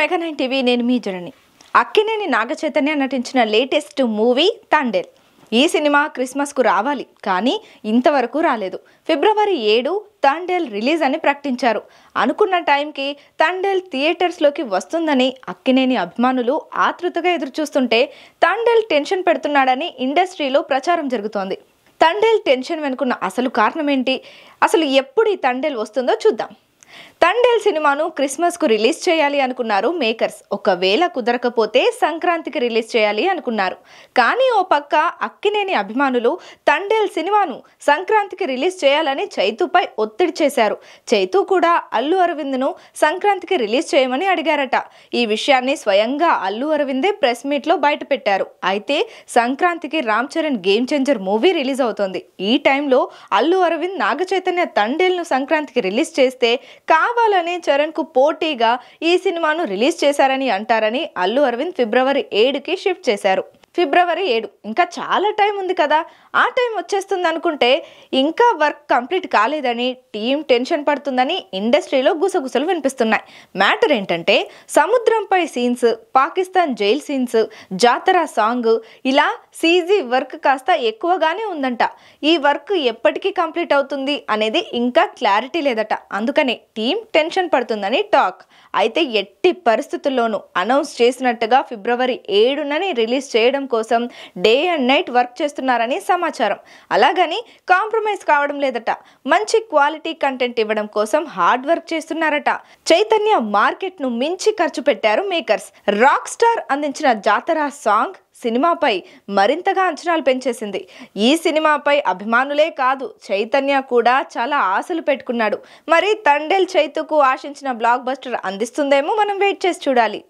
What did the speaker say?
Mega 9 TV నేను మీ జనని. అక్కినేని నాగచైతన్య నటించిన latest movie Thandel. ఈ సినిమా క్రిస్మస్ కు రావాలి కానీ ఇంతవరకు రాలేదు. ఫిబ్రవరి 7 తండేల్ రిలీజ్ అని ప్రకటించారు. అనుకున్న టైంకి తండేల్ థియేటర్స్ లోకి వస్తుందని అక్కినేని అభిమానులు ఆతృతగా ఎదురుచూస్తుంటే తండేల్ టెన్షన్ పెడుతున్నాడని ఇండస్ట్రీలో ప్రచారం జరుగుతోంది. తండేల్ టెన్షన్ వెనుకున్న అసలు కారణం ఏంటి, అసలు ఎప్పుడు ఈ తండేల్ వస్తుందో చూద్దాం. తండేల్ సినిమాను క్రిస్మస్ కు రిలీజ్ చేయాలి అనుకున్నారు మేకర్స్. ఒకవేళ కుదరకపోతే సంక్రాంతికి రిలీజ్ చేయాలి అనుకున్నారు. కానీ ఓ పక్క అక్కినేని అభిమానులు తండేల్ సినిమాను సంక్రాంతికి రిలీజ్ చేయాలని చైతూపై ఒత్తిడి చేశారు. చైతూ కూడా అల్లు అరవింద్ను సంక్రాంతికి రిలీజ్ చేయమని అడిగారట. ఈ విషయాన్ని స్వయంగా అల్లు అరవిందే ప్రెస్ మీట్ లో బయట పెట్టారు. అయితే సంక్రాంతికి Ram Charan game changer movie release అవుతోంది. ఈ టైంలో అల్లు అరవింద్ నాగచైతన్య తండేల్ ను సంక్రాంతికి రిలీజ్ చేస్తే కావాలని చరణ్ కు పోటీగా ఈ సినిమాను రిలీజ్ చేశారని అంటారని అల్లు అరవింద్ ఫిబ్రవరి 7కి షిఫ్ట్ చేశారు. ఫిబ్రవరి 7 ఇంకా చాలా టైం ఉంది కదా, ఆ టైం వచ్చేస్తుంది అనుకుంటే ఇంకా వర్క్ కంప్లీట్ కాలేదని టీం టెన్షన్ పడుతుందని ఇండస్ట్రీలో గుసగుసలు వినిపిస్తున్నాయి. మ్యాటర్ ఏంటంటే సముద్రంపై సీన్స్, పాకిస్తాన్ జైల్ సీన్స్, జాతర సాంగ్, ఇలా సీజీ వర్క్ కాస్త ఎక్కువగానే ఉందంట. ఈ వర్క్ ఎప్పటికీ కంప్లీట్ అవుతుంది అనేది ఇంకా క్లారిటీ లేదట. అందుకని టీం టెన్షన్ పడుతుందని టాక్. అయితే ఎట్టి పరిస్థితుల్లోనూ అనౌన్స్ చేసినట్టుగా ఫిబ్రవరి 7ని రిలీజ్ చేయడం కోసం డే అండ్ నైట్ వర్క్ చేస్తున్నారని సమాచారం. అలాగని కాంప్రమైజ్ కావడం లేదట. మంచి క్వాలిటీ కంటెంట్ ఇవ్వడం కోసం హార్డ్ వర్క్ చేస్తున్నారట. చైతన్య మార్కెట్ ను మించి ఖర్చు పెట్టారు మేకర్స్. రాక్ స్టార్ అందించిన జాతర సాంగ్ సినిమాపై మరింతగా అంచనాలు పెంచేసింది. ఈ సినిమాపై అభిమానులే కాదు చైతన్య కూడా చాలా ఆశలు పెట్టుకున్నాడు. మరి తండేల్ చైతూకు ఆశించిన బ్లాక్ బస్టర్ అందిస్తుందేమో మనం వెయిట్ చేసి చూడాలి.